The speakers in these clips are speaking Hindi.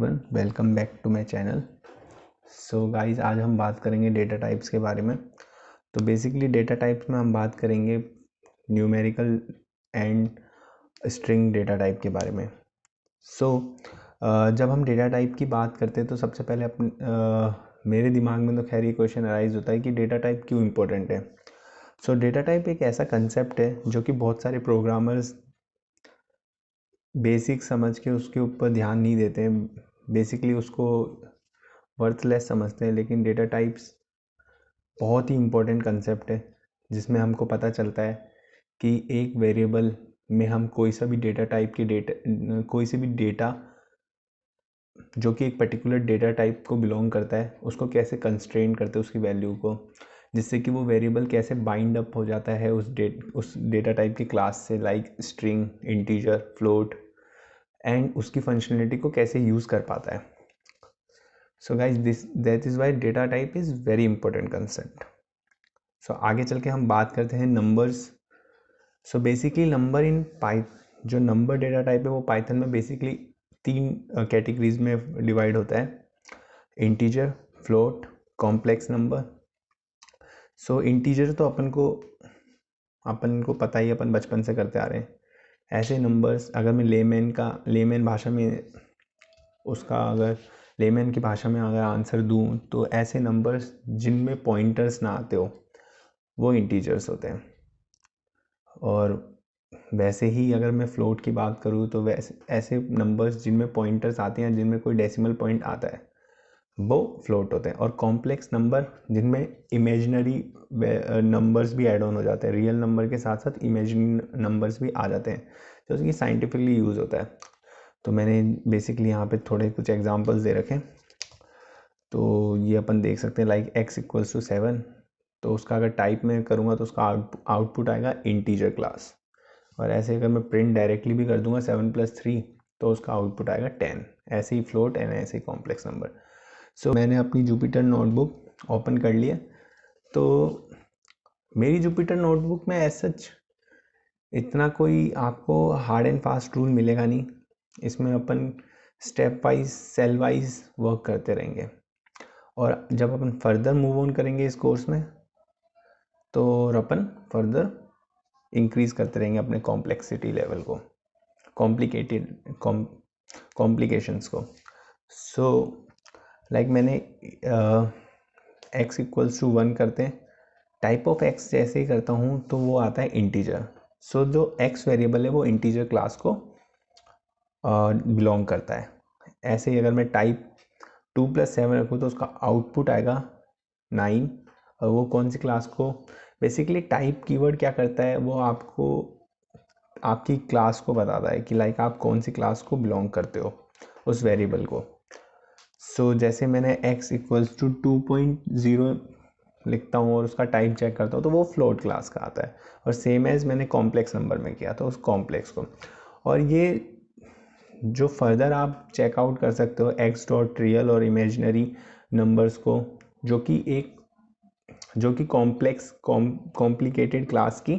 Everyone, welcome back to my channel. So guys, आज हम बात करेंगे डेटा टाइप्स के बारे में। तो बेसिकली डेटा टाइप्स में हम बात करेंगे numerical and string data type के बारे में। जब हम डेटा टाइप की बात करते हैं तो सबसे पहले मेरे दिमाग में तो खैर ये क्वेश्चन अराइज होता है कि डेटा टाइप क्यों इम्पोर्टेंट है। डेटा टाइप एक ऐसा कंसेप्ट है जो कि बहुत सारे प्रोग्रामर्स बेसिक समझ के उसके ऊपर ध्यान नहीं देते हैं, बेसिकली उसको वर्थलेस समझते हैं। लेकिन डेटा टाइप्स बहुत ही इम्पोर्टेंट कंसेप्ट है जिसमें हमको पता चलता है कि एक वेरिएबल में हम कोई सा भी डेटा टाइप के कोई से भी डेटा जो कि एक पर्टिकुलर डेटा टाइप को बिलोंग करता है उसको कैसे कंस्ट्रेन करते हैं उसकी वैल्यू को, जिससे कि वो वेरिएबल कैसे बाइंड अप हो जाता है उस डेटा टाइप की क्लास से, like string, integer, float, and उसकी फंक्शनलिटी को कैसे यूज़ कर पाता है। So guys that is why data type is very important concept. आगे चल के हम बात करते हैं नंबर्स। बेसिकली नंबर इन जो नंबर डेटा टाइप है वो पाइथन में बेसिकली 3 कैटेगरीज में डिवाइड होता है: integer, float, complex number. Integer तो अपन को पता ही, अपन बचपन से करते आ रहे हैं। ऐसे नंबर्स अगर मैं लेमैन भाषा में अगर लेमैन की भाषा में अगर आंसर दूं तो ऐसे नंबर्स जिनमें पॉइंटर्स ना आते हो वो इंटीजर्स होते हैं। और वैसे ही अगर मैं फ्लोट की बात करूं तो वैसे ऐसे नंबर्स जिनमें पॉइंटर्स आते हैं, जिनमें कोई डेसिमल पॉइंट आता है, वो फ्लोट होते हैं। और कॉम्प्लेक्स नंबर जिनमें इमेजिनरी नंबर्स भी ऐड ऑन हो जाते हैं, रियल नंबर के साथ साथ इमेजिनरी नंबर्स भी आ जाते हैं, जो कि साइंटिफिकली यूज़ होता है। तो मैंने बेसिकली यहाँ पे थोड़े कुछ एग्जांपल्स दे रखे। तो ये अपन देख सकते हैं, लाइक x=7, तो उसका अगर टाइप में करूँगा तो उसका आउटपुट आएगा इंटीजर क्लास। और ऐसे अगर मैं प्रिंट डायरेक्टली भी कर दूंगा 7+3 तो उसका आउटपुट आएगा 10। ऐसे ही फ्लोट एंड ऐसे ही कॉम्प्लेक्स नंबर। मैंने अपनी जुपिटर नोटबुक ओपन कर लिया। तो मेरी जुपिटर नोटबुक में ऐसा इतना कोई आपको हार्ड एंड फास्ट रूल मिलेगा नहीं। इसमें अपन step wise, cell wise work करते रहेंगे। और जब अपन फर्दर मूव ऑन करेंगे इस कोर्स में तो अपन फर्दर इंक्रीज करते रहेंगे अपने कॉम्प्लेक्सिटी लेवल को, कॉम्प्लिकेशंस को। लाइक मैंने x=1 करते हैं, टाइप ऑफ x जैसे ही करता हूँ तो वो आता है इंटीजर। जो x वेरिएबल है वो इंटीजर क्लास को बिलोंग करता है। ऐसे ही अगर मैं टाइप 2+7 रखूँ तो उसका आउटपुट आएगा 9। और वो कौन सी क्लास को, बेसिकली टाइप कीवर्ड क्या करता है, वो आपको आपकी क्लास को बताता है कि लाइक आप कौन सी क्लास को बिलोंग करते हो, उस वेरिएबल को। जैसे मैंने x=2.0 लिखता हूँ और उसका टाइप चेक करता हूँ तो वो फ्लोट क्लास का आता है। और सेम एज मैंने कॉम्प्लेक्स नंबर में किया तो उस कॉम्प्लेक्स को। और ये जो फर्दर आप चेकआउट कर सकते हो x.रियल और इमेजिनरी नंबर्स को, जो कि कॉम्प्लिकेटेड क्लास की।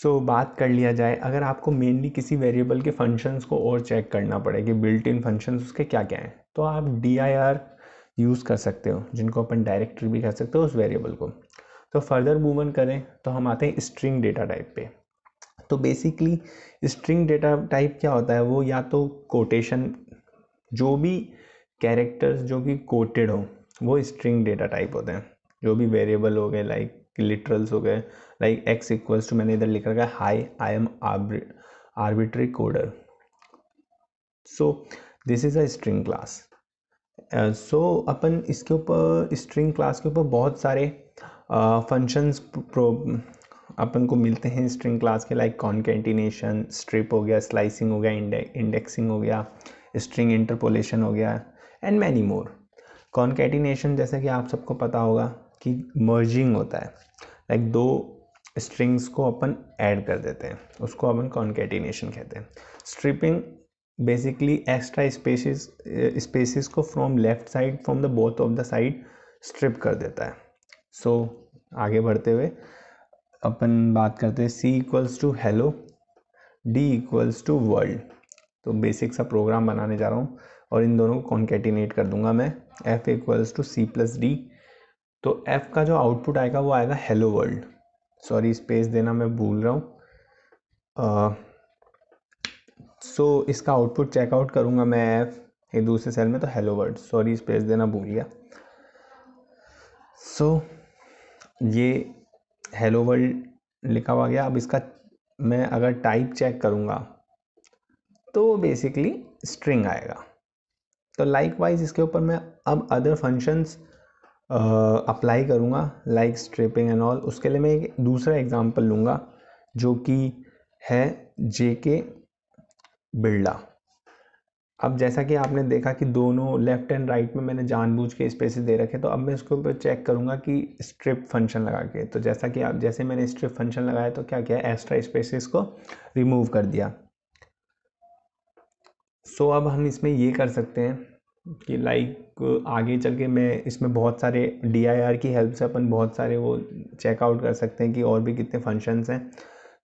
बात कर लिया जाए, अगर आपको मेनली किसी वेरिएबल के फंक्शंस को और चेक करना पड़े कि बिल्ट इन फंक्शंस उसके क्या क्या हैं, तो आप dir यूज़ कर सकते हो, जिनको अपन डायरेक्टरी भी कह सकते हो उस वेरिएबल को। तो फर्दर मूव ऑन करें तो हम आते हैं स्ट्रिंग डेटा टाइप पे। तो बेसिकली स्ट्रिंग डेटा टाइप क्या होता है, वो या तो कोटेशन, जो भी कैरेक्टर्स जो कि कोटेड हो वो स्ट्रिंग डेटा टाइप होते हैं। जो भी वेरिएबल हो गए, लाइक लिटरल्स हो गए, लाइक x= मैंने इधर लिख रखा है hi I am arbitrary coder. This is a string class. अपन इसके ऊपर, स्ट्रिंग क्लास के ऊपर बहुत सारे फंक्शंस अपन को मिलते हैं स्ट्रिंग क्लास के, लाइक कॉन्केटिनेशन, स्ट्रिप हो गया, स्लाइसिंग हो गया, इंडेक्सिंग हो गया, स्ट्रिंग इंटरपोलेशन हो गया, एंड मैनी मोर। कॉन्केटिनेशन जैसे कि आप सबको पता होगा कि मर्जिंग होता है, लाइक 2 स्ट्रिंग्स को अपन ऐड कर देते हैं, उसको अपन कॉन्केटिनेशन कहते हैं। स्ट्रिपिंग बेसिकली एक्स्ट्रा स्पेसिस को from left side, from the both of the side strip कर देता है। आगे बढ़ते हुए अपन बात करते हैं C=hello, D=world। तो बेसिक सा प्रोग्राम बनाने जा रहा हूँ और इन दोनों को कॉन्केटिनेट कर दूंगा मैं, f equals to C plus D. तो f का जो आउटपुट आएगा वो आएगा हेलो वर्ल्ड। सॉरी स्पेस देना मैं भूल रहा हूँ। सो इसका आउटपुट चेकआउट करूँगा मैं f एक दूसरे सेल में, तो हेलो वर्ल्ड, सॉरी स्पेस देना भूल गया। सो ये हेलो वर्ल्ड लिखा हुआ गया। अब इसका मैं अगर टाइप चेक करूँगा तो बेसिकली स्ट्रिंग आएगा। तो लाइकवाइज इसके ऊपर मैं अब अदर फंक्शंस अप्लाई करूँगा लाइक स्ट्रिपिंग एंड ऑल। उसके लिए मैं एक दूसरा एग्जांपल लूँगा जो कि है जेके बिल्डा। अब जैसा कि आपने देखा कि दोनों लेफ्ट एंड राइट में मैंने जानबूझ के स्पेसेस दे रखे, तो अब मैं इसके ऊपर चेक करूँगा कि स्ट्रिप फंक्शन लगा के, तो जैसा कि आप जैसे मैंने स्ट्रिप फंक्शन लगाया तो क्या किया, एक्स्ट्रा स्पेसेस को रिमूव कर दिया। सो अब हम इसमें ये कर सकते हैं कि लाइक आगे चल के मैं इसमें बहुत सारे dir की हेल्प से अपन बहुत सारे वो चेकआउट कर सकते हैं कि और भी कितने फंक्शंस हैं।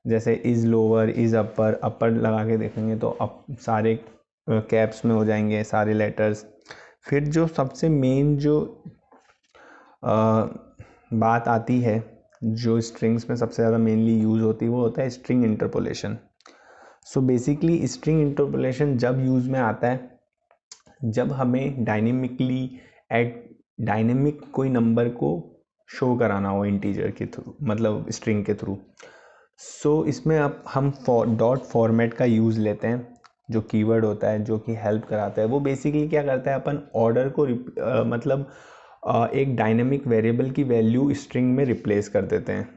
जैसे इज़ लोअर, इज़ अपर, अपर लगा के देखेंगे तो अब सारे कैप्स में हो जाएंगे सारे लेटर्स। फिर जो सबसे मेन जो बात आती है जो स्ट्रिंग्स में सबसे ज़्यादा मेनली यूज़ होती है वो होता है string interpolation. So basically string interpolation जब यूज़ में आता है जब हमें डायनेमिक कोई नंबर को शो कराना हो इंटीजर के थ्रू, मतलब स्ट्रिंग के थ्रू। सो इसमें अब हम डॉट फॉर्मेट का यूज़ लेते हैं जो कीवर्ड होता है जो कि हेल्प कराता है। वो बेसिकली क्या करता है, अपन ऑर्डर को मतलब एक डायनेमिक वेरिएबल की वैल्यू स्ट्रिंग में रिप्लेस कर देते हैं।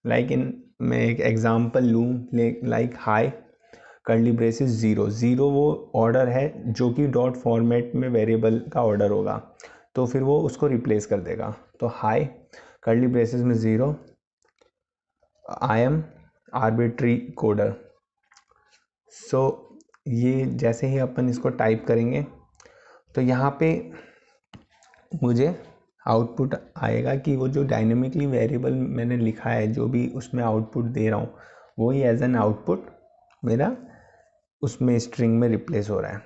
मैं एक एग्जांपल लूँ, लाइक हाई कर्ली ब्रेसेस 0 वो ऑर्डर है जो कि डॉट फॉर्मेट में वेरिएबल का ऑर्डर होगा, तो फिर वो उसको रिप्लेस कर देगा। तो हाई कर्ली ब्रेसेस में 0 आई एम आर्बिट्री कोडर। सो ये जैसे ही अपन इसको टाइप करेंगे तो यहाँ पे मुझे आउटपुट आएगा कि वो जो डायनेमिकली वेरिएबल मैंने लिखा है जो भी उसमें आउटपुट दे रहा हूँ वही एज एन आउटपुट मेरा उसमें स्ट्रिंग में रिप्लेस हो रहा है।